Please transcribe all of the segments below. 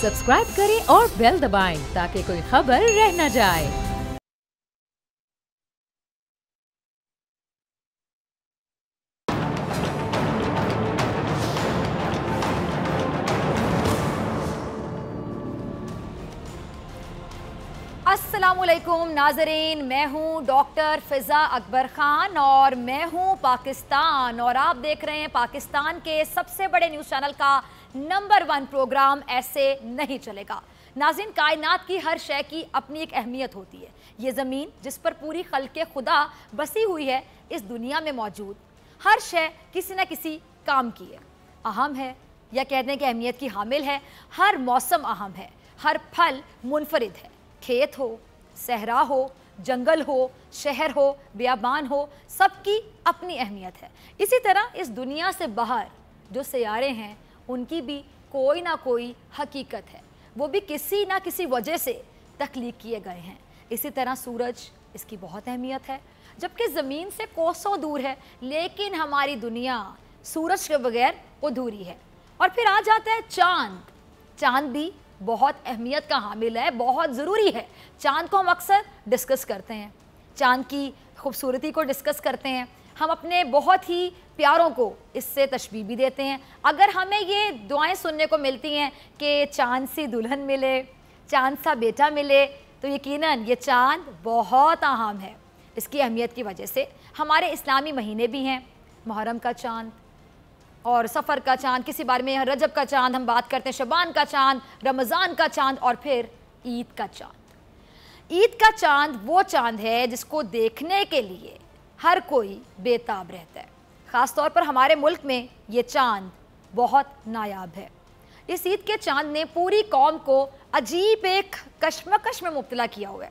Subscribe करें और bell दबाएं ताकि कोई खबर रह न जाए। अस्सलामुअलैकुम नाज़रीन, मैं हूँ डॉक्टर फ़िज़ा अकबर ख़ान और मैं हूँ पाकिस्तान और आप देख रहे हैं पाकिस्तान के सबसे बड़े न्यूज़ चैनल का नंबर 1 प्रोग्राम ऐसे नहीं चलेगा। नाज़रीन, कायनात की हर शय की अपनी एक अहमियत होती है। ये ज़मीन जिस पर पूरी खल्क़े खुदा बसी हुई है, इस दुनिया में मौजूद हर शय किसी न किसी काम की है, अहम है या कहने की अहमियत की हामिल है। हर मौसम अहम है, हर फल मुनफरिद है। खेत हो, सहरा हो, जंगल हो, शहर हो, बियाबान हो, सबकी अपनी अहमियत है। इसी तरह इस दुनिया से बाहर जो सियारे हैं उनकी भी कोई ना कोई हकीकत है, वो भी किसी ना किसी वजह से तख्लीक किए गए हैं। इसी तरह सूरज, इसकी बहुत अहमियत है, जबकि ज़मीन से कोसों दूर है, लेकिन हमारी दुनिया सूरज के बगैर अधूरी है। और फिर आ जाता है चाँद। चाँद भी बहुत अहमियत का हामिल है, बहुत ज़रूरी है। चाँद को हम अक्सर डिस्कस करते हैं, चाँद की खूबसूरती को डिस्कस करते हैं, हम अपने बहुत ही प्यारों को इससे तशबीह भी देते हैं। अगर हमें ये दुआएं सुनने को मिलती हैं कि चाँद सी दुल्हन मिले, चाँद सा बेटा मिले, तो यकीनन ये चाँद बहुत अहम है। इसकी अहमियत की वजह से हमारे इस्लामी महीने भी हैं, मुहर्रम का चाँद और सफ़र का चाँद, किसी बार में रजब का चाँद हम बात करते हैं, शबान का चाँद, रमज़ान का चाँद और फिर ईद का चाँद। ईद का चाँद वो चाँद है जिसको देखने के लिए हर कोई बेताब रहता है। ख़ास तौर पर हमारे मुल्क में ये चाँद बहुत नायाब है। इस ईद के चाँद ने पूरी कौम को अजीब एक कश्मकश में मुब्तला किया हुआ है।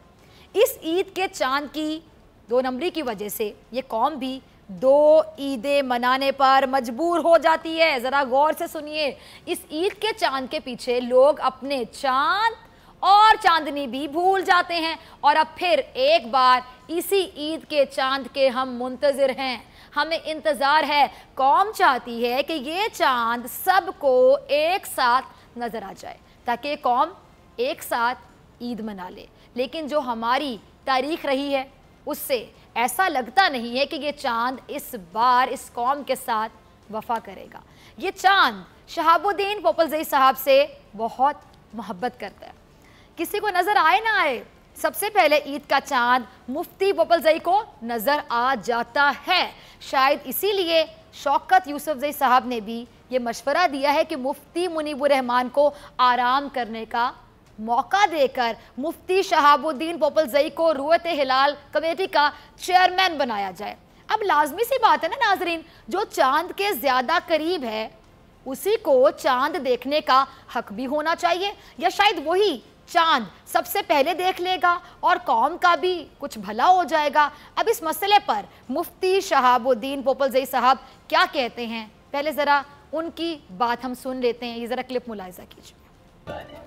इस ईद के चाँद की 2 नंबरी की वजह से ये कौम भी 2 ईदें मनाने पर मजबूर हो जाती है। ज़रा गौर से सुनिए, इस ईद के चाँद के पीछे लोग अपने चाँद और चांदनी भी भूल जाते हैं और अब फिर एक बार इसी ईद के चाँद के हम मुंतज़िर हैं। हमें इंतज़ार है, कौम चाहती है कि ये चाँद सबको एक साथ नज़र आ जाए ताकि कौम एक साथ ईद मना ले। लेकिन जो हमारी तारीख़ रही है उससे ऐसा लगता नहीं है कि ये चाँद इस बार इस कौम के साथ वफ़ा करेगा। ये चाँद शहाबुद्दीन पोपलज़ई साहब से बहुत मोहब्बत करता है। किसी को नज़र आए ना आए, सबसे पहले ईद का चाँद मुफ्ती पोपलज़ई को नज़र आ जाता है। शायद इसीलिए शौकत यूसुफज़ई साहब ने भी ये मशवरा दिया है कि मुफ्ती मुनीबुर रहमान को आराम करने का मौका देकर मुफ्ती शहाबुद्दीन पोपलज़ई को रुयत हिलाल कमेटी का चेयरमैन बनाया जाए। अब लाजमी सी बात है ना नाजरीन, जो चाँद के ज़्यादा करीब है उसी को चाँद देखने का हक भी होना चाहिए, या शायद वही चाँद सबसे पहले देख लेगा और कौम का भी कुछ भला हो जाएगा। अब इस मसले पर मुफ्ती शहाबुद्दीन पोपलज़ई साहब क्या कहते हैं, पहले ज़रा उनकी बात हम सुन लेते हैं। ये ज़रा क्लिप मुलाहिज़ा कीजिए।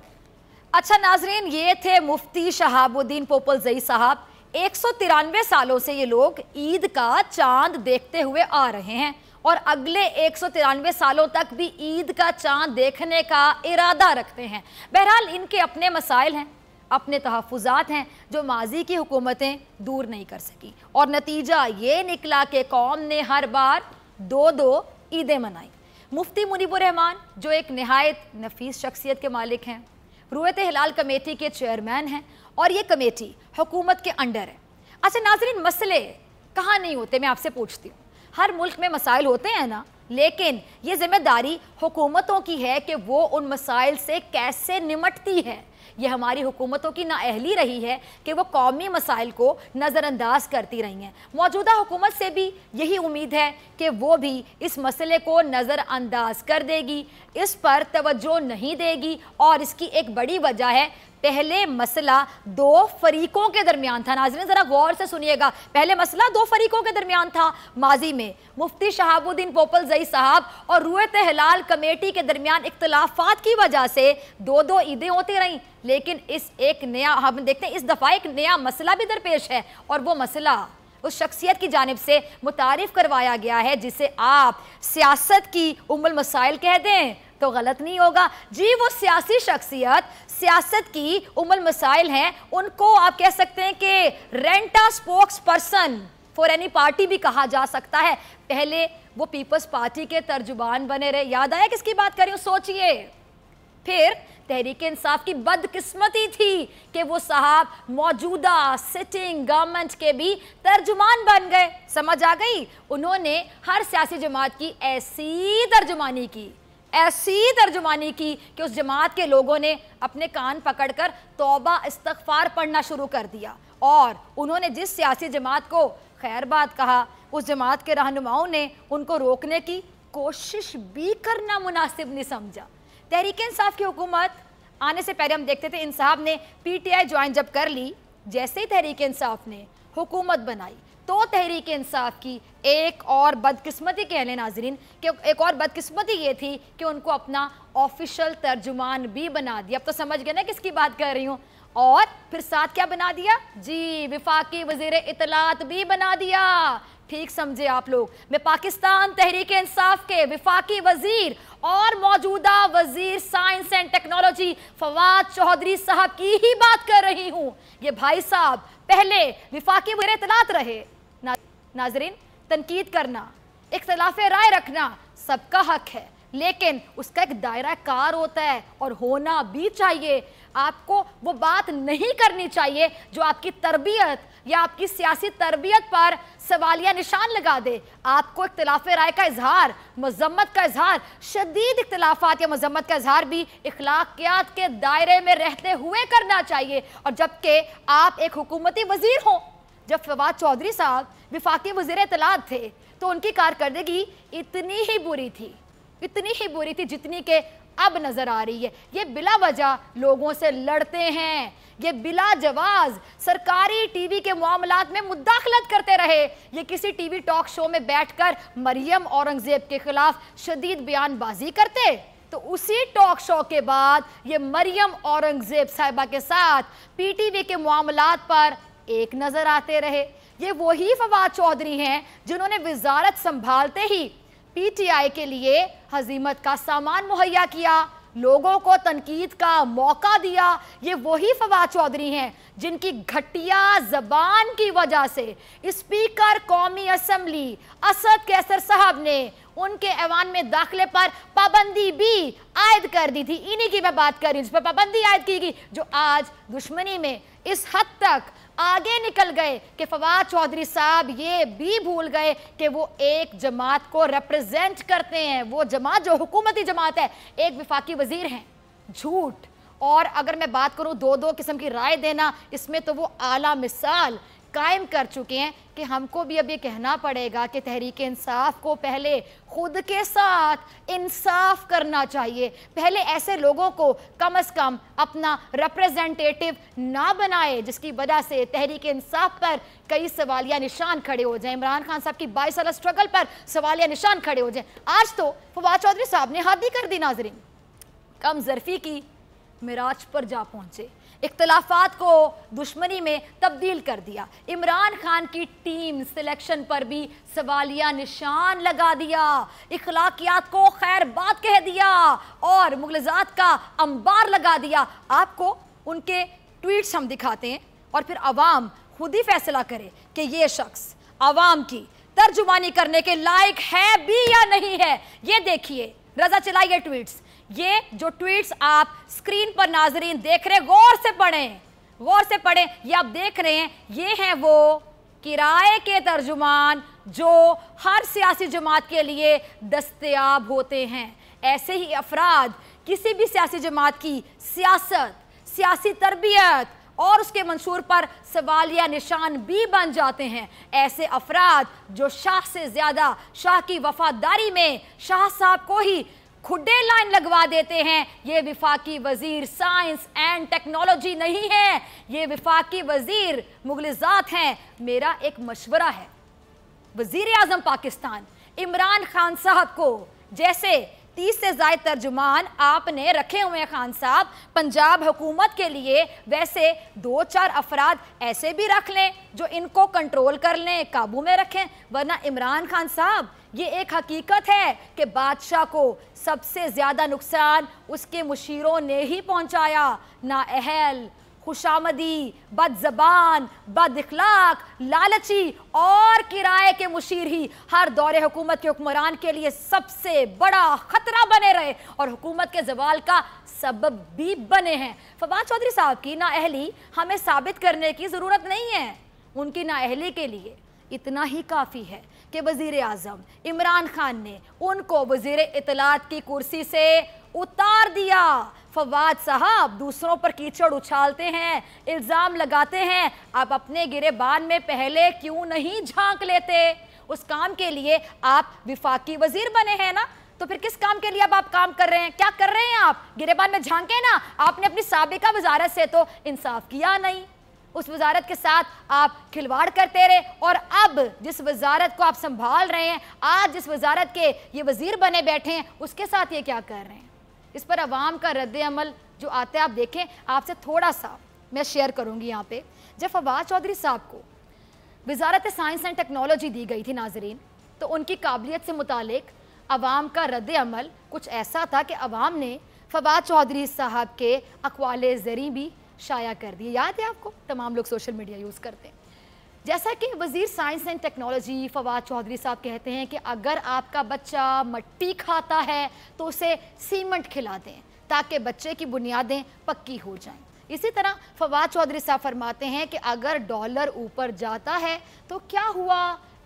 अच्छा नाजरीन, ये थे मुफ्ती शहाबुद्दीन पोपलज़ई साहब। 193 सालों से ये लोग ईद का चाँद देखते हुए आ रहे हैं और अगले 193 सालों तक भी ईद का चाँद देखने का इरादा रखते हैं। बहरहाल इनके अपने मसाइल हैं, अपने तहफ़्फ़ुज़ात हैं जो माजी की हुकूमतें दूर नहीं कर सकी और नतीजा ये निकला कि कौम ने हर बार 2-2 ईदें मनाई। मुफ्ती मुनीबुर रहमान जो एक नहायत नफीस शख्सियत के मालिक हैं, रुयत हिलाल कमेटी के चेयरमैन हैं और ये कमेटी हुकूमत के अंडर है। अच्छा नाज़रीन, मसले कहाँ नहीं होते, मैं आपसे पूछती हूँ। हर मुल्क में मसाइल होते हैं ना, लेकिन ये जिम्मेदारी हुकूमतों की है कि वो उन मसाइल से कैसे निमटती है। ये हमारी हुकूमतों की नाअहली रही है कि वो कौमी मसाइल को नज़रअंदाज करती रही हैं। मौजूदा हुकूमत से भी यही उम्मीद है कि वो भी इस मसले को नज़रअंदाज कर देगी, इस पर तवज्जो नहीं देगी। और इसकी एक बड़ी वजह है, पहले मसला 2 फरीकों के दरमियान था। नाज़रीन ज़रा गौर से सुनिएगा, पहले मसला 2 फरीकों के दरमियान था। माजी में मुफ्ती शहाबुद्दीन पोपलज़ई साहब और रुयत हिलाल कमेटी के दरमियान इख्तलाफात की वजह से 2-2 ईदें होती रहीं। लेकिन इस एक नया हम देखते हैं, इस दफ़ा एक नया मसला भी दरपेश है और वो मसला उस शख्सियत की जानिब से मुतारिफ करवाया गया है जिसे आप सियासत की उम्मुल मसाइल कह दें, तो गलत नहीं होगा जी। वो सियासी शख्सियत, सियासत की उम्मुल मसाइल हैं, उनको आप कह सकते हैं कि rent a spokes person for any party भी कहा जा सकता है। पहले वो पीपल्स पार्टी के तर्जुबान बने रहे, याद आया किसकी बात कर रही हूं, सोचिए। फिर तहरीक इंसाफ की बदकिस्मती थी कि वो साहब मौजूदा सिटिंग गवर्नमेंट के भी तर्जुमान बन गए। समझ आ गई? उन्होंने हर सियासी जमात की ऐसी तर्जुमानी की कि उस जमात के लोगों ने अपने कान पकड़कर तौबा इस्तगफार पढ़ना शुरू कर दिया। और उन्होंने जिस सियासी जमात को खैर बात कहा, उस जमात के रहनुमाओं ने उनको रोकने की कोशिश भी करना मुनासिब नहीं समझा। तहरीक इंसाफ की हुकूमत आने से पहले हम देखते थे इंसाफ ने पीटीआई ज्वाइन जब कर ली, जैसे ही तहरीक इंसाफ ने हुकूमत बनाई तो तहरीक इंसाफ की एक और बदकिस्मती कह लें नाजरीन कि एक और बदकिस्मती ये थी कि उनको अपना ऑफिशियल तर्जुमान भी बना दिया। अब तो समझ गए ना किसकी बात कर रही हूँ। और फिर साथ क्या बना दिया जी, विफाकी वजीर इत्तलात भी बना दिया। ठीक समझे आप लोग, मैं पाकिस्तान तहरीक इंसाफ के विफाकी वजीर और मौजूदा वजीर science and technology Fawad Chaudhry साहब की ही बात कर रही हूं। ये भाई साहब पहले विफाकी वजीर इत्तलात रहे। नाजरीन, तनकीद करना, इख्तिलाफ राय रखना सबका हक है, लेकिन उसका एक दायरा कार होता है और होना भी चाहिए। आपको वो बात नहीं करनी चाहिए जो आपकी तरबियत या आपकी सियासी तरबियत पर सवालिया निशान लगा दे। आपको इख्तिलाफ राय का इजहार, मजम्मत का इजहार, शदीद इख्तिलाफात या मजम्मत का इजहार भी इखलाकियात के दायरे में रहते हुए करना चाहिए। और जबकि आप एक हुकूमती वजीर हों, जब फवाद चौधरी साहब विफाकी वजीर इत्तलात थे तो उनकी कारकर्दगी इतनी ही बुरी थी जितनी के अब नजर आ रही है। ये बिला वजह लोगों से लड़ते हैं, ये बिला जवाज सरकारी टीवी के मामलात में मुदाखलत करते रहे। ये किसी टीवी टॉक शो में बैठकर मरियम औरंगजेब के खिलाफ शदीद बयानबाजी करते, तो उसी टॉक शो के बाद ये मरियम औरंगजेब साहिबा के साथ पीटीवी के मामलात पर एक नजर आते रहे। ये वही फवाद चौधरी हैं जिन्होंने वजारत संभालते ही पीटीआई के लिए हजीमत का सामान मुहैया किया, लोगों को तनकीद का मौका दिया। ये वही फवाद चौधरी हैं जिनकी घटिया जबान की वजह से स्पीकर कौमी असम्बली असद कैसर साहब ने उनके ऐवान में दाखिले पर पाबंदी भी आयद कर दी थी। इन्हीं की मैं बात कर रही हूँ जिस पर पाबंदी आयद की गई, जो आज दुश्मनी में इस हद तक आगे निकल गए कि फवाद चौधरी साहब ये भी भूल गए कि वो एक जमात को रिप्रेजेंट करते हैं। वो जमात जो हुकूमती जमात है, एक विफाकी वजीर हैं। झूठ। और अगर मैं बात करूं दो किस्म की राय देना, इसमें तो वो आला मिसाल कायम कर चुके हैं कि हमको भी अब ये कहना पड़ेगा कि तहरीक इंसाफ को पहले खुद के साथ इंसाफ करना चाहिए। पहले ऐसे लोगों को कम से कम अपना रिप्रेजेंटेटिव ना बनाए जिसकी वजह से तहरीक इंसाफ पर कई सवालिया निशान खड़े हो जाएं। इमरान खान साहब की 22 साल स्ट्रगल पर सवालिया निशान खड़े हो जाएं। आज तो फवाद चौधरी साहब ने हद ही कर दी नाजरीन, कम ज़रफ़ी की मिराज पर जा पहुंचे, इख्तिलाफात को दुश्मनी में तब्दील कर दिया, इमरान खान की टीम सिलेक्शन पर भी सवालिया निशान लगा दिया, इखलाकियात को खैर बात कह दिया और मुगलजात का अंबार लगा दिया। आपको उनके ट्वीट्स हम दिखाते हैं और फिर अवाम खुद ही फैसला करे कि ये शख्स अवाम की तर्जुमानी करने के लायक है भी या नहीं है। ये देखिए, रजा चलाइए ट्वीट्स। ये जो ट्वीट्स आप स्क्रीन पर नाजरीन देख रहे हैं, गौर से पढ़ें। ये आप देख रहे हैं, ये हैं वो किराए के तर्जुमान जो हर सियासी जमात के लिए दस्तयाब होते हैं। ऐसे ही अफराद किसी भी सियासी जमात की सियासत, सियासी तरबियत और उसके मंशूर पर सवालिया निशान भी बन जाते हैं। ऐसे अफराद जो शाह से ज्यादा शाह की वफादारी में शाह साहब को ही खुडे लाइन लगवा देते हैं। ये विफाकी वजीर साइंस एंड टेक्नोलॉजी नहीं है, ये विफाकी वजीर मुगलिजात हैं। मेरा एक मशवरा है, वजीर आजम पाकिस्तान इमरान खान साहब को जैसे 30 से ज़ायद तर्जुमान आपने रखे हुए हैं खान साहब पंजाब हुकूमत के लिए। वैसे 2-4 अफराद ऐसे भी रख लें जो इनको कंट्रोल कर लें, काबू में रखें, वरना इमरान खान साहब ये एक हकीकत है कि बादशाह को सबसे ज़्यादा नुकसान उसके मुशीरों ने ही पहुंचाया। नाअहल, खुशामदी, बदज़बान, बद इखलाक, लालची और किराए के मुशीर ही हर दौरे हुकूमत के हुक्मरान के लिए सबसे बड़ा खतरा बने रहे और हुकूमत के ज़वाल का सबब भी बने हैं। फवाद चौधरी साहब की नाअहली हमें साबित करने की ज़रूरत नहीं है। उनकी नाअहली के लिए इतना ही काफ़ी है कि वज़ीर आज़म इमरान खान ने उनको वज़ीर इत्तलात की कुर्सी से उतार दिया। फवाद साहब दूसरों पर कीचड़ उछालते हैं, इल्ज़ाम लगाते हैं, आप अपने गिरेबान में पहले क्यों नहीं झांक लेते? उस काम के लिए आप विफाकी वज़ीर बने हैं ना, तो फिर किस काम के लिए अब आप काम कर रहे हैं? क्या कर रहे हैं आप? गिरेबान में झांके ना। आपने अपनी साबिका वजारत से तो इंसाफ किया नहीं, उस वजारत के साथ आप खिलवाड़ करते रहे और अब जिस वजारत को आप संभाल रहे हैं, आज जिस वजारत के ये वजीर बने बैठे हैं, उसके साथ ये क्या कर रहे हैं? इस पर अवाम का रद्द अमल जो आता है आप देखें। आपसे थोड़ा सा मैं शेयर करूंगी यहाँ पे। जब फवाद चौधरी साहब को वजारत साइंस एंड टेक्नोलॉजी दी गई थी नाजरीन, तो उनकी काबिलियत से मुतालिक अवाम का रद्द अमल कुछ ऐसा था कि अवाम ने फवाद चौधरी साहब के अक़वाले ज़री भी शाया कर दिए। याद है आपको? तमाम लोग सोशल मीडिया यूज़ करते हैं। जैसा कि वज़ीर science and technology Fawad Chaudhry साहब कहते हैं कि अगर आपका बच्चा मट्टी खाता है तो उसे सीमेंट खिला दें ताकि बच्चे की बुनियादें पक्की हो जाएं। इसी तरह फवाद चौधरी साहब फरमाते हैं कि अगर डॉलर ऊपर जाता है तो क्या हुआ,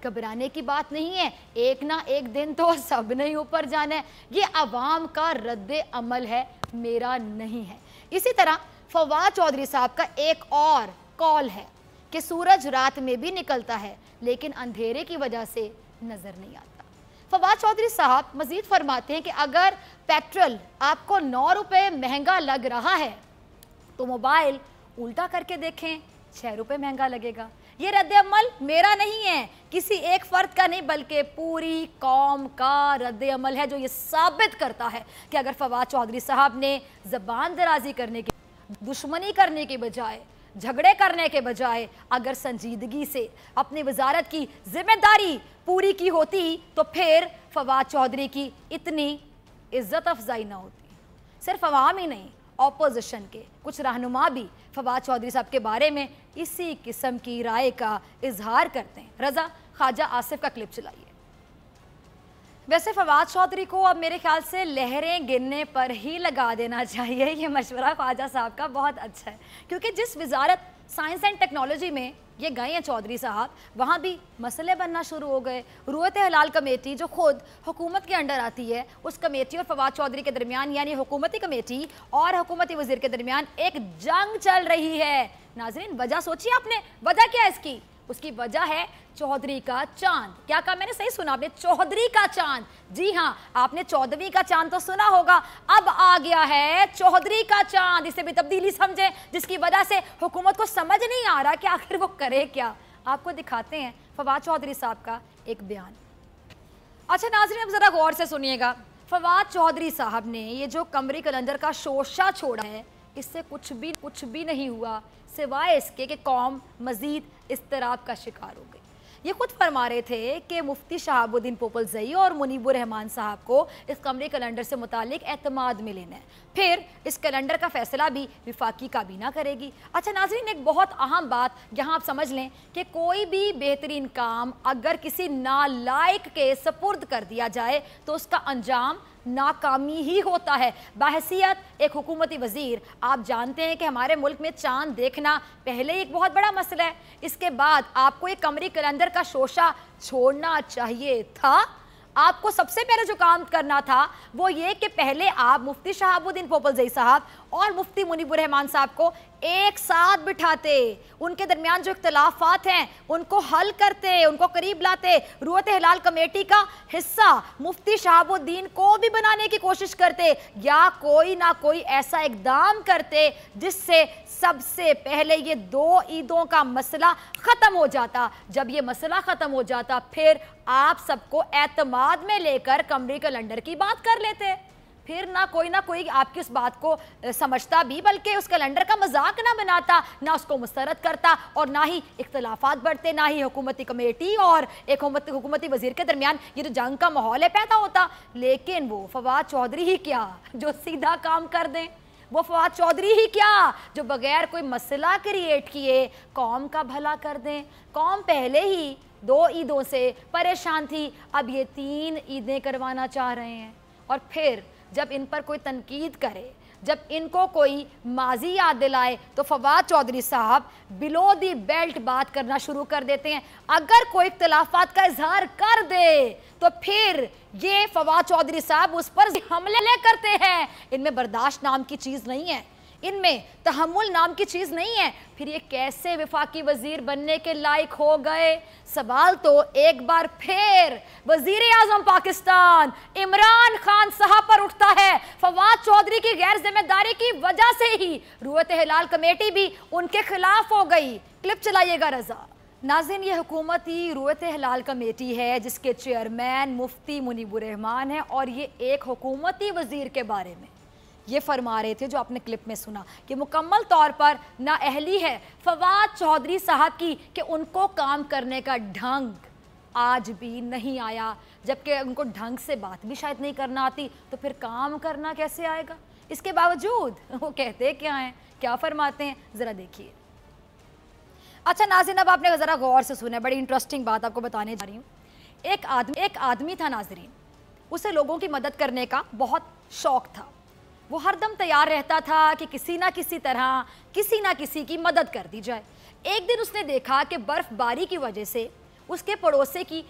घबराने की बात नहीं है, एक ना एक दिन तो सब ने ऊपर जाना है। ये अवाम का रद्द अमल है, मेरा नहीं है। इसी तरह फवाद चौधरी साहब का एक और कॉल है कि सूरज रात में भी निकलता है लेकिन अंधेरे की वजह से नज़र नहीं आता। फवाद चौधरी साहब मज़ीद फरमाते हैं कि अगर पेट्रोल आपको 9 रुपये महंगा लग रहा है तो मोबाइल उल्टा करके देखें, 6 रुपये महंगा लगेगा। ये रद्द अमल मेरा नहीं है, किसी एक फ़र्द का नहीं, बल्कि पूरी कौम का रद्द अमल है, जो ये साबित करता है कि अगर फवाद चौधरी साहब ने ज़बान दराजी करने की, दुश्मनी करने के बजाय, झगड़े करने के बजाय अगर संजीदगी से अपनी वजारत की जिम्मेदारी पूरी की होती तो फिर फवाद चौधरी की इतनी इज्जत अफजाई ना होती। सिर्फ अवाम ही नहीं, ऑपोजिशन के कुछ रहनुमा भी फवाद चौधरी साहब के बारे में इसी किस्म की राय का इजहार करते हैं। रज़ा ख्वाजा आसिफ का क्लिप चलाइए। वैसे फवाद चौधरी को अब मेरे ख्याल से लहरें गिरने पर ही लगा देना चाहिए। ये मशवरा ख्वाजा साहब का बहुत अच्छा है, क्योंकि जिस वजारत साइंस एंड टेक्नोलॉजी में ये गए हैं चौधरी साहब, वहाँ भी मसले बनना शुरू हो गए। रुयत हलाल कमेटी जो खुद हुकूमत के अंडर आती है, उस कमेटी और फवाद चौधरी के दरमियान, यानी हुकूमती कमेटी और हुकूमती वजीर के दरमियान एक जंग चल रही है। नाजरीन, वजह सोचिए आपने, वजह क्या है इसकी? उसकी वजह है चौधरी का चांद। क्या कहा मैंने? सही सुना आपने, चौधरी का चांद। जी हाँ, आपने चौधरी का चांद तो सुना होगा, अब आ गया है चौधरी का चांद। इसे भी तब्दीली समझे, जिसकी वजह से हुकूमत को समझ नहीं आ रहा कि आखिर वो करे क्या। आपको दिखाते हैं फवाद चौधरी साहब का एक बयान। अच्छा नाज़रीन, अब जरा गौर से सुनिएगा। फवाद चौधरी साहब ने ये जो कमरी कलंदर का शोशा छोड़ा है, इससे कुछ भी नहीं हुआ सिवाय इसके कि कौम मजीद इस्तराब का शिकार हो गई। ये खुद फरमा रहे थे कि मुफ्ती शहाबुद्दीन पोपलजई और मुनीबुर रहमान साहब को इस कमरे कैलेंडर से मुतालिक एतमाद में लेना है, फिर इस कैलेंडर का फैसला भी विफाकी काबीना करेगी। अच्छा नाज़रीन, एक बहुत अहम बात यहाँ आप समझ लें कि कोई भी बेहतरीन काम अगर किसी नालायक के सपुर्द कर दिया जाए तो उसका अंजाम नाकामी ही होता है। बाहसियत एक हुकूमती वजीर आप जानते हैं कि हमारे मुल्क में चांद देखना पहले ही एक बहुत बड़ा मसला है, इसके बाद आपको एक कमरी कैलेंडर का शोशा छोड़ना चाहिए था। आपको सबसे पहले जो काम करना था वो ये कि पहले आप मुफ्ती शहाबुद्दीन पोपलजई साहब और मुफ्ती मुनीबुर रहमान साहब को एक साथ बिठाते, उनके दरमियान जो इख्तलाफात हैं उनको हल करते, उनको करीब लाते, रुयत हिलाल कमेटी का हिस्सा मुफ्ती शहाबुद्दीन को भी बनाने की कोशिश करते, या कोई ना कोई ऐसा इकदाम करते जिससे सबसे पहले ये 2 ईदों का मसला ख़त्म हो जाता। जब ये मसला ख़त्म हो जाता फिर आप सबको एतमाद में लेकर कमरी कैलेंडर की बात कर लेते। फिर ना कोई आपकी उस बात को समझता भी, बल्कि उस कैलेंडर का मजाक ना बनाता, ना उसको मुस्तरद करता, और ना ही इख्तलाफात बढ़ते, ना ही हुकूमती कमेटी और एक हुकूमती वजीर के दरमियान ये जो जंग का माहौल है पैदा होता। लेकिन वो फवाद चौधरी ही क्या जो सीधा काम कर दें, वो फवाद चौधरी ही क्या जो बगैर कोई मसला क्रिएट किए कौम का भला कर दें। कौम पहले ही 2 ईदों से परेशान थी, अब ये 3 ईदें करवाना चाह रहे हैं। और फिर जब इन पर कोई तनकीद करे, जब इनको कोई माजी याद दिलाए, तो फवाद चौधरी साहब बिलो दी बेल्ट बात करना शुरू कर देते हैं। अगर कोई इख्तलाफात का इजहार कर दे तो फिर ये फवाद चौधरी साहब उस पर हमले करते हैं। इनमें बर्दाश्त नाम की चीज़ नहीं है, इनमें तहम्मुल नाम की चीज़ नहीं है। फिर ये कैसे वफाकी वजीर बनने के लायक हो गए? सवाल तो एक बार फिर वजीर आजम पाकिस्तान इमरान खान साहब पर उठता है। फवाद चौधरी की गैर जिम्मेदारी की वजह से ही रुयत हिलाल कमेटी भी उनके खिलाफ हो गई। क्लिप चलाइएगा रजा। नाज़रीन, ये हुकूमती रुयत हिलाल कमेटी है जिसके चेयरमैन मुफ्ती मुनीबुर रहमान है, और ये एक हुकूमती वजीर के बारे में ये फरमा रहे थे जो आपने क्लिप में सुना कि मुकम्मल तौर पर नाअहली है फवाद चौधरी साहब की कि उनको काम करने का ढंग आज भी नहीं आया। जबकि उनको ढंग से बात भी शायद नहीं करना आती, तो फिर काम करना कैसे आएगा? इसके बावजूद वो कहते क्या हैं, क्या फरमाते हैं, ज़रा देखिए। अच्छा नाज़रीन, अब आपने ज़रा गौर से सुना, बड़ी इंटरेस्टिंग बात आपको बताने जा रही हूँ। एक आदमी था नाज़रीन, उसे लोगों की मदद करने का बहुत शौक़ था। वो हरदम तैयार रहता था कि किसी ना किसी तरह किसी ना किसी की मदद कर दी जाए। एक दिन उसने देखा कि बर्फ़बारी की वजह से उसके पड़ोसी की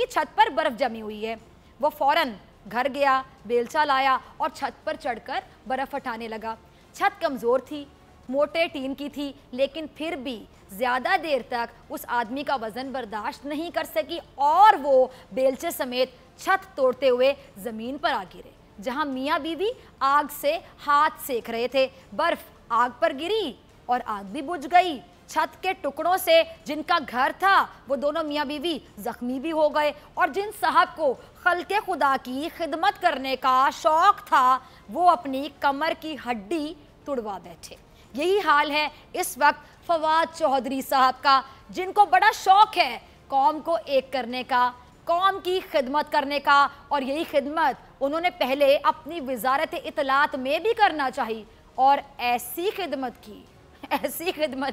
छत पर बर्फ़ जमी हुई है। वो फ़ौरन घर गया, बेलचा लाया और छत पर चढ़कर बर्फ़ हटाने लगा। छत कमज़ोर थी, मोटे टीन की थी, लेकिन फिर भी ज़्यादा देर तक उस आदमी का वज़न बर्दाश्त नहीं कर सकी और वो बेलचे समेत छत तोड़ते हुए ज़मीन पर आ गिरे, जहां मियाँ बीवी आग से हाथ सेक रहे थे। बर्फ आग पर गिरी और आग भी बुझ गई। छत के टुकड़ों से जिनका घर था वो दोनों मियाँ बीवी जख्मी भी हो गए, और जिन साहब को खल्के खुदा की खिदमत करने का शौक था वो अपनी कमर की हड्डी तुड़वा बैठे। यही हाल है इस वक्त फवाद चौधरी साहब का, जिनको बड़ा शौक है कौम को एक करने का, कौम की खिदमत करने का, और यही खिदमत उन्होंने पहले अपनी वजारत इत्तलात में भी करना चाहिए। और ऐसी खिदमत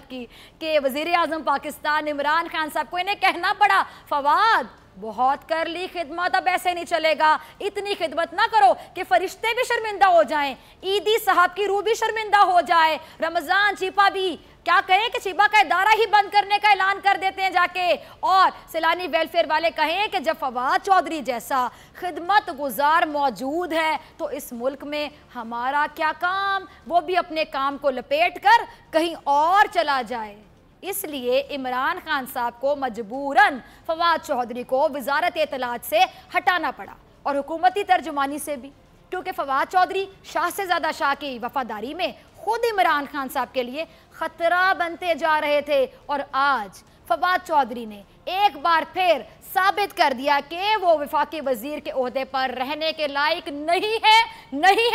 की कि वज़ीर आज़म पाकिस्तान इमरान खान साहब को इन्हें कहना पड़ा, फवाद बहुत कर ली खिदमत, अब ऐसे नहीं चलेगा, इतनी खिदमत ना करो कि फरिश्ते भी शर्मिंदा हो जाएं, ईदी साहब की रूह भी शर्मिंदा हो जाए, रमज़ान छिपा भी क्या कहें कि छिपा का इदारा ही बंद करने का ऐलान कर देते हैं जाके, और सैलानी वेलफेयर वाले कहें कि जब फवाद चौधरी जैसा खिदमत गुजार मौजूद है तो इस मुल्क में हमारा क्या काम, वो भी अपने काम को लपेट कर कहीं और चला जाए। इसलिए इमरान खान साहब को मजबूरन फवाद चौधरी को वजारत इत्तलात से हटाना पड़ा, और हुकूमती तर्जुमानी से भी, क्योंकि फवाद चौधरी शाह से ज़्यादा शाह की वफादारी में खुद इमरान खान साहब के लिए खतरा बनते जा रहे थे। और आज फवाद चौधरी ने एक बार फिर साबित कर दिया कि वो वफाकी वजीर के ओहदे पर रहने के लायक नहीं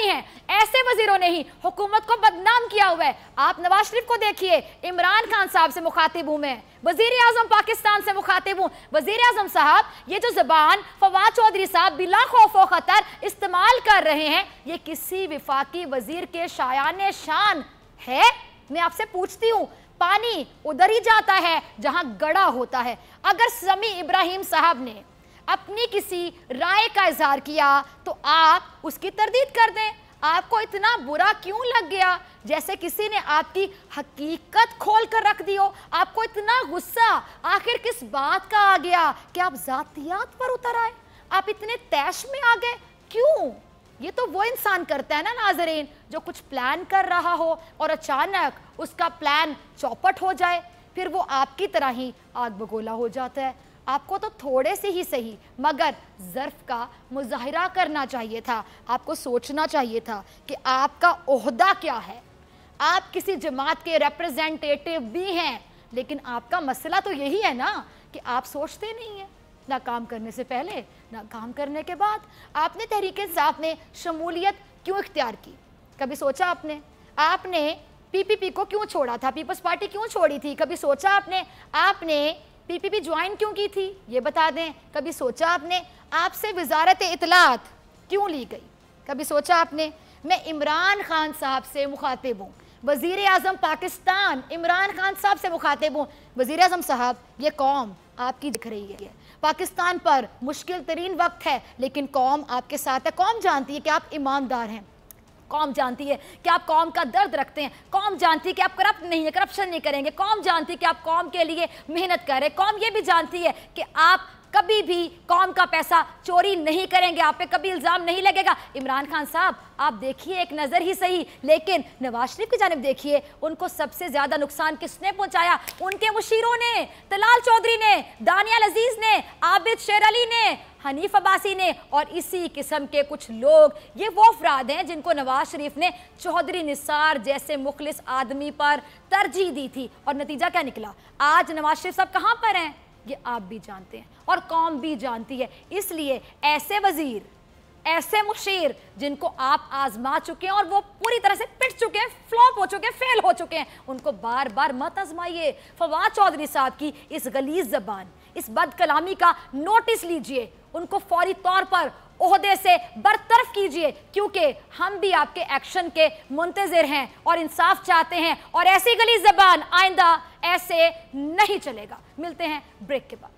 है। ऐसे वजीरों ने ही हुकूमत को बदनाम किया हुआ है। आप नवाज शरीफ को देखिए, इमरान खान साहब से मुखातिब हूं मैं, वजीर आजम पाकिस्तान से मुखातिब हूं। वजीर आजम साहब, ये जो जबान फवाद चौधरी साहब बिला खौफ व खतर इस्तेमाल कर रहे हैं, ये किसी वफाकी वजीर के शायान शान है? मैं आपसे पूछती हूँ, पानी उधर ही जाता है जहां गड़ा होता है। अगर समी इब्राहिम साहब ने अपनी किसी राय का इजहार किया तो आप उसकी तरदीद कर दें। आपको इतना बुरा क्यों लग गया, जैसे किसी ने आपकी हकीकत खोल कर रख दी हो? आपको इतना गुस्सा आखिर किस बात का आ गया कि आप जातियात पर उतर आए? आप इतने तैश में आ गए क्यों? ये तो वो इंसान करता है ना नाज़रीन जो कुछ प्लान कर रहा हो और अचानक उसका प्लान चौपट हो जाए, फिर वो आपकी तरह ही आग बगोला हो जाता है। आपको तो थोड़े से ही सही मगर ज़र्फ़ का मुज़ाहिरा करना चाहिए था, आपको सोचना चाहिए था कि आपका ओहदा क्या है। आप किसी जमात के रिप्रेजेंटेटिव भी हैं, लेकिन आपका मसला तो यही है ना कि आप सोचते नहीं हैं, ना काम करने से पहले ना काम करने के बाद। आपने तहरीक इंसाफ में शमूलियत क्यों इख्तियार की? कभी सोचा आपने पीपीपी को क्यों छोड़ा था, पीपल्स पार्टी क्यों छोड़ी थी? कभी सोचा आपने पीपीपी ज्वाइन क्यों की थी? ये बता दें। कभी सोचा आपसे वजारत इत्तलात क्यों ली गई? कभी सोचा मैं इमरान खान साहब से मुखातिब हूँ, वज़ीर आज़म पाकिस्तान इमरान खान साहब से मुखातिब हूँ। वज़ीर आज़म साहब, ये कौम आपकी दिख रही है, पाकिस्तान पर मुश्किल तरीन वक्त है, लेकिन कौम आपके साथ है। कौम जानती है कि आप ईमानदार हैं, कौम जानती है कि आप कौम का दर्द रखते हैं, कौम जानती है कि आप करप्ट नहीं है, करप्शन नहीं करेंगे, कौम जानती है कि आप कौम के लिए मेहनत करें, कौम ये भी जानती है कि आप कभी भी कौम का पैसा चोरी नहीं करेंगे, आप पे कभी इल्ज़ाम नहीं लगेगा। इमरान खान साहब, आप देखिए एक नज़र ही सही, लेकिन नवाज शरीफ की जानिब देखिए, उनको सबसे ज़्यादा नुकसान किसने पहुंचाया? उनके मुशीरों ने, तलाल चौधरी ने, दानियाल अजीज़ ने, आबिद शेर अली ने, हनीफ अब्बासी ने और इसी किस्म के कुछ लोग। ये वो अफराद हैं जिनको नवाज शरीफ ने चौधरी निसार जैसे मुखलिस आदमी पर तरजीह दी थी, और नतीजा क्या निकला? आज नवाज शरीफ साहब कहाँ पर हैं ये आप भी जानते हैं और कौम भी जानती है। इसलिए ऐसे वजीर, ऐसे मुशीर जिनको आप आजमा चुके हैं और वो पूरी तरह से पिट चुके हैं, फ्लॉप हो चुके हैं, फेल हो चुके हैं, उनको बार बार मत आजमाइए। फवाद चौधरी साहब की इस गलीज ज़बान, इस बदकलामी का नोटिस लीजिए, उनको फौरी तौर पर ओहदे से बरतरफ कीजिए, क्योंकि हम भी आपके एक्शन के मुंतज़िर हैं और इंसाफ चाहते हैं, और ऐसी गलीज ज़बान आइंदा ऐसे नहीं चलेगा। मिलते हैं ब्रेक के बाद।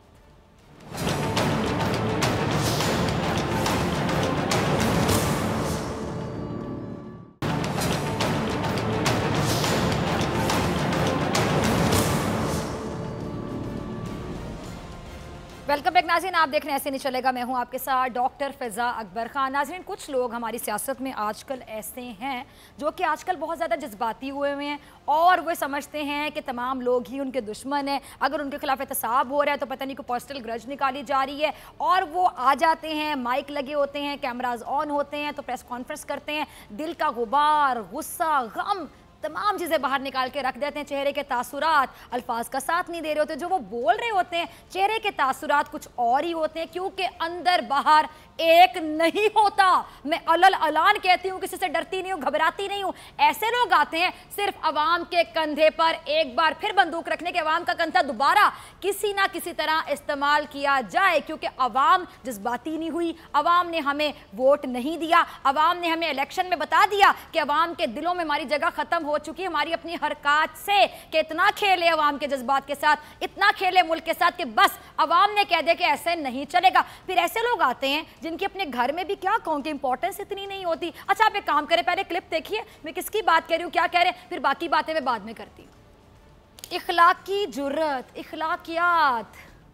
वेलकम बैक नाज़रीन, आप देख रहे हैं ऐसे नहीं चलेगा, मैं हूं आपके साथ डॉक्टर फ़िज़ा अकबर खान। नाज़रीन, कुछ लोग हमारी सियासत में आजकल ऐसे हैं जो कि आजकल बहुत ज़्यादा जज्बाती हुए हैं और वो समझते हैं कि तमाम लोग ही उनके दुश्मन हैं। अगर उनके खिलाफ एहतसाब हो रहा है तो पता नहीं कोई पर्सनल ग्रज निकाली जा रही है, और वो आ जाते हैं, माइक लगे होते हैं, कैमराज ऑन होते हैं, तो प्रेस कॉन्फ्रेंस करते हैं, दिल का गुबार, गुस्सा, गम, तमाम चीज़ें बाहर निकाल के रख देते हैं। चेहरे के तासुरात अल्फाज का साथ नहीं दे रहे होते, जो वो बोल रहे होते हैं चेहरे के तासुरात कुछ और ही होते हैं, क्योंकि अंदर बाहर एक नहीं होता। मैं अलल अलान कहती हूँ, किसी से डरती नहीं हूँ, घबराती नहीं हूँ। ऐसे लोग आते हैं सिर्फ अवाम के कंधे पर एक बार फिर बंदूक रखने के, अवाम का कंधा दोबारा किसी ना किसी तरह इस्तेमाल किया जाए, क्योंकि अवाम जज्बाती नहीं हुई, अवाम ने हमें वोट नहीं दिया, अवाम ने हमें इलेक्शन में बता दिया कि अवाम के दिलों में हमारी जगह ख़त्म हो चुकी है हमारी अपनी हरकत से, कि इतना खेले अवाम के जज्बात के साथ, इतना खेले मुल्क के साथ कि बस अवाम ने कह दिया कि ऐसे नहीं चलेगा। फिर ऐसे लोग आते हैं जिनकी अपने घर में भी क्या कहूँ कि इंपॉर्टेंस इतनी नहीं होती। अच्छा, आप एक काम करें, पहले क्लिप देखिए, मैं किसकी बात कर रही हूँ, क्या कह रहे हैं, फिर बाकी बातें मैं बाद में करती हूँ। इखलाकी जुर्रत, इखलाकियात,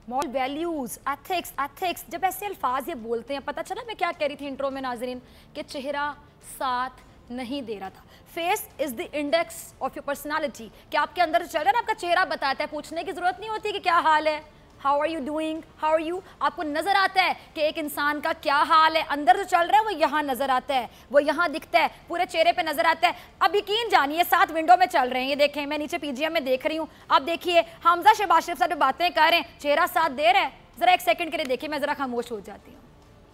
मॉरल वैल्यूज़, एथिक्स, जब ऐसे अल्फाज ये बोलते हैं, पता चला मैं क्या कह रही थी इंट्रो में नाजरीन, कि चेहरा साथ नहीं दे रहा था। Face is the index of your personality, कि आपके अंदर जो चल रहा है ना, आपका चेहरा बताता है, पूछने की ज़रूरत नहीं होती कि क्या हाल है, how are you doing, how are you, आपको नज़र आता है कि एक इंसान का क्या हाल है, अंदर जो चल रहा है वो यहाँ नज़र आता है, वो यहाँ दिखता है, पूरे चेहरे पे नज़र आता है। अब यकीन जानिए, 7 विंडो में चल रहे हैं, ये देखें, मैं नीचे पीजीएम में देख रही हूँ, आप देखिए हमजा शहबाज शरीफ साहब बातें कर रहे हैं, चेहरा साथ दे रहा है? ज़रा एक सेकंड के लिए देखिए, मैं ज़रा खामोश हो जाती हूँ,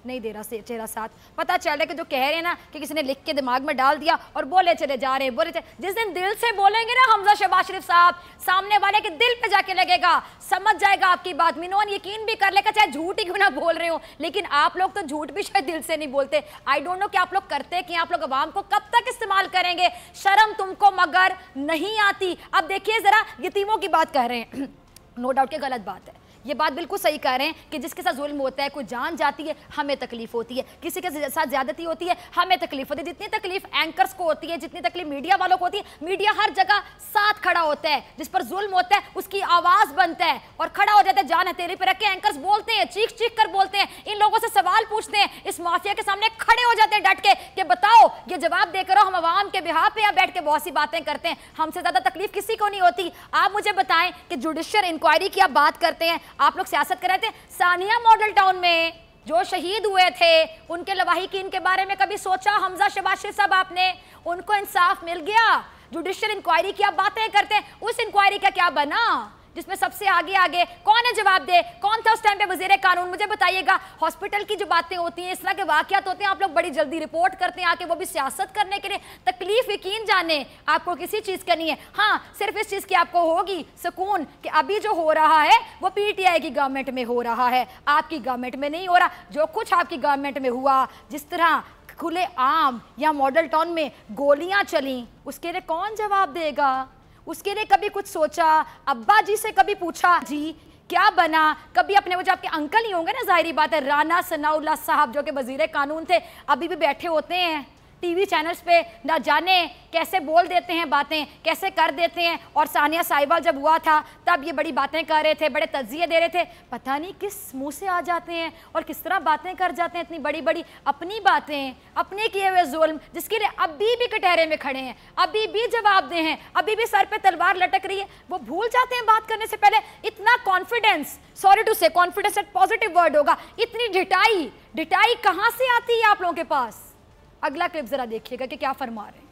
नहीं दे रहा से चेहरा साथ। पता चल रहा है कि जो कह रहे हैं ना कि किसी ने लिख के दिमाग में डाल दिया और बोले चले जा रहे हैं, बोले चले। जिस दिन दिल से बोलेंगे ना हमजा शहबाज शरीफ साहब, सामने वाले के दिल पे जाके लगेगा, समझ जाएगा आपकी बात, मिनोन यकीन भी कर लेगा, चाहे झूठ ही क्यों ना बोल रहे हो। लेकिन आप लोग तो झूठ भी शायद दिल से नहीं बोलते। आई डोंट नो कि आप लोग करते कि आप लोग अवाम को कब तक इस्तेमाल करेंगे, शर्म तुमको मगर नहीं आती। अब देखिए जरा यतीमों की बात कर रहे हैं, नो डाउट कि गलत बात है ये बात बिल्कुल सही कह रहे हैं कि जिसके साथ जुल्म होता है, कोई जान जाती है, हमें तकलीफ होती है, किसी के साथ ज्यादती होती है, हमें तकलीफ होती है। जितनी तकलीफ एंकर्स को होती है, जितनी तकलीफ मीडिया वालों को होती है, मीडिया हर जगह साथ खड़ा होता है। जिस पर जुल्म होता है उसकी आवाज बनता है और खड़ा हो जाता है, जान हथेली पर रख के एंकर्स बोलते हैं, चीख चीख कर बोलते हैं, इन लोगों से सवाल पूछते हैं, इस माफिया के सामने खड़े हो जाते हैं डट के कि बताओ, ये जवाब देकर हम अवाम के बिहाफ पे यहाँ बैठ के बहुत सी बातें करते हैं, हमसे ज्यादा तकलीफ किसी को नहीं होती। आप मुझे बताएं कि जुडिशियल इंक्वायरी की आप बात करते हैं, आप लोग सियासत कर रहे थे, सानिया मॉडल टाउन में जो शहीद हुए थे उनके लवाहिकीन के बारे में कभी सोचा? हमजा शहबाज शरीफ साहब, आपने उनको इंसाफ मिल गया? जुडिशियल इंक्वायरी की आप बातें करते हैं, उस इंक्वायरी का क्या बना जिसमें सबसे आगे आगे कौन है जवाब दे? कौन था उस टाइम पे वजीर कानून? मुझे बताइएगा। हॉस्पिटल की जो बातें होती हैं, इस तरह के वाकयात होते हैं, आप लोग बड़ी जल्दी रिपोर्ट करते हैं आके, वो भी सियासत करने के लिए। तकलीफ यकीन जाने आपको किसी चीज का नहीं है, हाँ सिर्फ इस चीज की आपको होगी सुकून कि अभी जो हो रहा है वो पीटीआई की गवर्नमेंट में हो रहा है, आपकी गवर्नमेंट में नहीं हो रहा। जो कुछ आपकी गवर्नमेंट में हुआ, जिस तरह खुले आम या मॉडल टाउन में गोलियां चली, उसके लिए कौन जवाब देगा? उसके लिए कभी कुछ सोचा? अब्बा जी से कभी पूछा जी क्या बना? कभी अपने वो जो आपके अंकल ही होंगे ना, जाहिर बात है, राना सनाउल्लाह साहब जो कि वजीर कानून थे, अभी भी बैठे होते हैं टीवी चैनल्स पे, ना जाने कैसे बोल देते हैं बातें, कैसे कर देते हैं। और सानिया साहिबा जब हुआ था तब ये बड़ी बातें कर रहे थे, बड़े तज्जिए दे रहे थे, पता नहीं किस मुंह से आ जाते हैं और किस तरह बातें कर जाते हैं, इतनी बड़ी बड़ी अपनी बातें, अपने किए हुए जुल्म, जिसके लिए अभी भी कटहरे में खड़े हैं, अभी भी जवाब दे हैं, अभी भी सर पे तलवार लटक रही है, वो भूल जाते हैं बात करने से पहले। इतना कॉन्फिडेंस, सॉरी टू से कॉन्फिडेंस एक पॉजिटिव वर्ड होगा, इतनी ढिठाई कहाँ से आती है आप लोगों के पास? अगला क्लिप जरा देखिएगा कि क्या फरमा रहे हैं।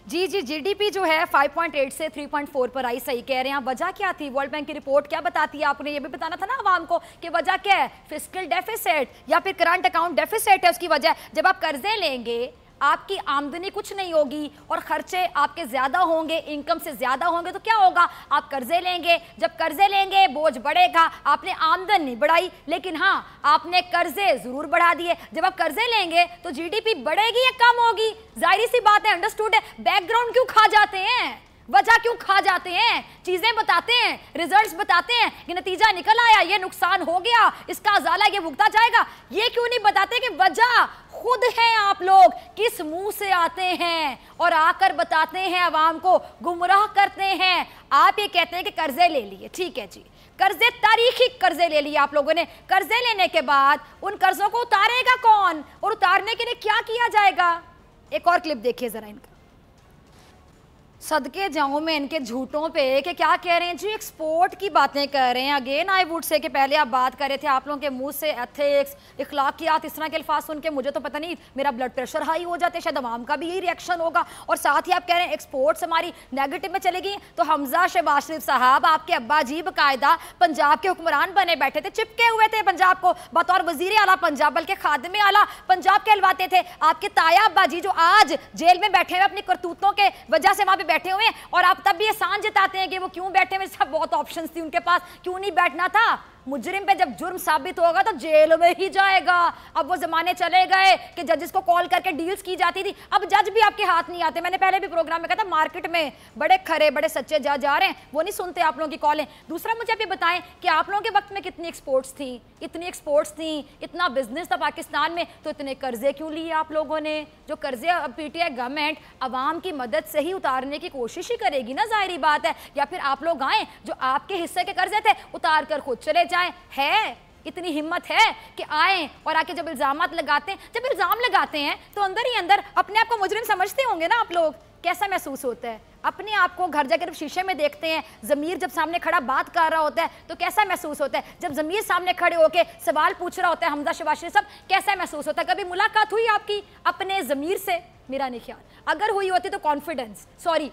जी जीडीपी जो है 5.8 से 3.4 पर आई, सही कह रहे हैं आप। वजह क्या थी? वर्ल्ड बैंक की रिपोर्ट क्या बताती है? आपने ये भी बताना था ना आवाम को कि वजह क्या है, फिस्कल डेफिसिट या फिर करंट अकाउंट डेफिसिट है उसकी वजह। जब आप कर्जे लेंगे, आपकी आमदनी कुछ नहीं होगी और खर्चे आपके ज्यादा होंगे, इनकम से ज्यादा होंगे, तो क्या होगा? आप कर्जे लेंगे, जब कर्जे लेंगे बोझ बढ़ेगा। आपने आमदन नहीं बढ़ाई, लेकिन हाँ आपने कर्जे जरूर बढ़ा दिए। जब आप कर्जे लेंगे तो जीडीपी बढ़ेगी या कम होगी? जाहिर सी बात है, अंडरस्टूड है। बैकग्राउंड क्यों खा जाते हैं, वजह क्यों खा जाते हैं? चीजें बताते हैं, रिजल्ट्स बताते हैं कि नतीजा निकल आया, ये नुकसान हो गया, इसका अजाला ये भुगता जाएगा। ये क्यों नहीं बताते कि वजह खुद है आप लोग किस मुंह से आते हैं और आकर बताते हैं, आवाम को गुमराह करते हैं। आप ये कहते हैं कि कर्जे ले लिए, ठीक है जी, कर्जे, तारीखी कर्जे ले लिए आप लोगों ने। कर्जे लेने के बाद उन कर्जों को उतारेगा कौन और उतारने के लिए क्या किया जाएगा? एक और क्लिप देखिए जरा इनका। सदके जाऊं मैं इनके झूठों पे कि क्या कह रहे हैं जी, एक्सपोर्ट की बातें कर रहे हैं। अगेन आई वुड से कि पहले आप बात कर रहे थे, आप लोगों के मुंह से एथिक्स, इखलाकियात, इस तरह के अल्फाज सुन के मुझे तो पता नहीं, मेरा ब्लड प्रेशर हाई हो जाते, शायद अवाम का भी यही रिएक्शन होगा। और साथ ही आप कह रहे हैं एक्सपोर्ट्स हमारी नेगेटिव में चलेगी। तो हमजा शहबाज शरीफ साहब, आपके अब्बा जी बाकायदा पंजाब के हुक्मरान बने बैठे थे, चिपके हुए थे पंजाब को, बतौर वजीर आला पंजाब, बल्कि खादिम आला पंजाब कहलवाते थे। आपके ताया अब्बा जी जो आज जेल में बैठे हुए अपनी करतूतों के वजह से वहां पे बैठे हुए हैं, और आप तब भी एहसान जताते हैं कि वो क्यों बैठे हुए, सब बहुत ऑप्शंस थी उनके पास, क्यों नहीं बैठना था? मुजरिम पे जब जुर्म साबित होगा तो जेल में ही जाएगा। अब वो जमाने चले गए कि जजेस को कॉल करके डील्स की जाती थी, अब जज भी आपके हाथ नहीं आते। मैंने पहले भी प्रोग्राम में कहा था, मार्केट में बड़े खरे बड़े सच्चे जज आ रहे हैं, वो नहीं सुनते आप लोगों की कॉलें। दूसरा मुझे आप ये बताएं कि आप लोगों के वक्त में कितनी एक्सपोर्ट्स थी, इतनी एक्सपोर्ट्स थी, इतना बिजनेस था पाकिस्तान में, तो इतने कर्जे क्यों लिए आप लोगों ने? जो कर्जे अब पीटीआई गवर्नमेंट अवाम की मदद से ही उतारने की कोशिश ही करेगी ना, जाहिर बात है। या फिर आप लोग आए जो आपके हिस्से के कर्जे थे उतार कर खुद चले जाएं। है इतनी हिम्मत है कि आए और आके जब इल्जामात लगाते हैं, जब इल्जाम लगाते हैं तो अंदर ही अंदर अपने आप को मुजरिम समझते होंगे ना आप लोग? कैसा महसूस होता है? अपने आप को घर जाकर शीशे में देखते हैं, ज़मीर जब सामने खड़ा बात कर रहा होता है तो कैसा महसूस होता है? जब ज़मीर सामने खड़े होकर सवाल पूछ रहा होता है हमजा शहबाज शरीफ साहब, कैसा महसूस होता है? कभी मुलाकात हुई आपकी अपने ज़मीर से? मेरा नहीं ख्याल, अगर हुई होती तो कॉन्फिडेंस, सॉरी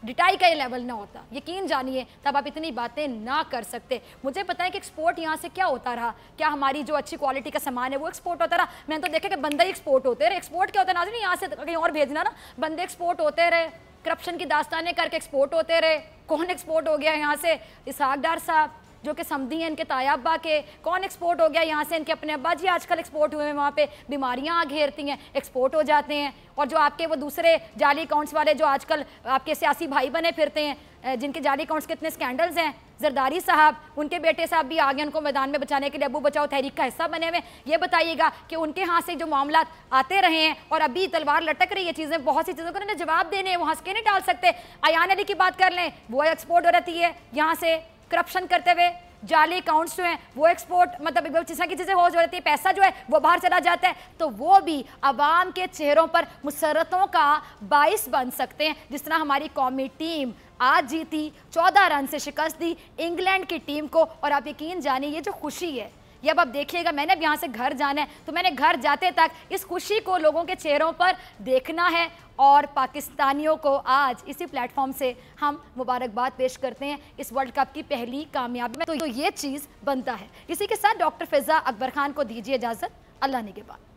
डिटाई का ये लेवल ना होता, यकीन जानिए, तब आप इतनी बातें ना कर सकते। मुझे पता है कि एक्सपोर्ट यहाँ से क्या होता रहा, क्या हमारी जो अच्छी क्वालिटी का सामान है वो एक्सपोर्ट होता रहा। मैंने तो देखा कि बंदे ही एक्सपोर्ट होते रहे। एक्सपोर्ट क्या होता है नाज़रीन, यहाँ से कहीं और भेजना ना, बंदे एक्सपोर्ट होते रहे, करप्शन की दास्तानें करके एक्सपोर्ट होते रहे। कौन एक्सपोर्ट हो गया यहाँ से? इसहाक डार साहब, जो कि समधी हैं इनके तायाब्बा के, कौन एक्सपोर्ट हो गया यहाँ से, इनके अपने अब्बा जी आजकल एक्सपोर्ट हुए हैं, वहाँ पे बीमारियाँ घेरती हैं, एक्सपोर्ट हो जाते हैं। और जो आपके वो दूसरे जाली अकाउंट्स वाले जो आजकल आपके सियासी भाई बने फिरते हैं, जिनके जाली अकाउंट्स के इतने स्कैंडल्स हैं, जरदारी साहब, उनके बेटे साहब भी आ गए उनको मैदान में बचाने के लिए, अबू बचाओ तहरीक का हिस्सा बने हुए। ये बताइएगा कि उनके हाथ से जो मामला आते रहे हैं और अभी तलवार लटक रही है, चीज़ें बहुत सी चीज़ों को उन्होंने जवाब देने हैं, वो हंस के नहीं डाल सकते। अयान अली की बात कर लें, वो एक्सपोर्ट हो रहती है यहाँ से करप्शन करते हुए, जाली अकाउंट्स जो हैं वो एक्सपोर्ट, मतलब जिस तरह की चीज़ें हो जाती है, पैसा जो है वो बाहर चला जाता है, तो वो भी आवाम के चेहरों पर मुसरतों का बाइस बन सकते हैं। जिस तरह हमारी कौमी टीम आज जीती, 14 रन से शिकस्त दी इंग्लैंड की टीम को, और आप यकीन जानिए ये जो खुशी है ये अब आप देखिएगा, मैंने अब यहाँ से घर जाना है तो मैंने घर जाते तक इस खुशी को लोगों के चेहरों पर देखना है। और पाकिस्तानियों को आज इसी प्लेटफॉर्म से हम मुबारकबाद पेश करते हैं इस वर्ल्ड कप की पहली कामयाबी में, तो ये चीज़ बनता है। इसी के साथ डॉक्टर फिज़ा अकबर खान को दीजिए इजाज़त, अल्लाह निगहबान।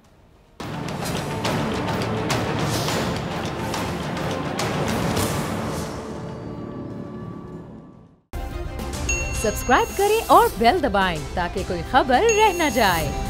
सब्सक्राइब करें और बेल दबाएं ताकि कोई खबर रह न जाए।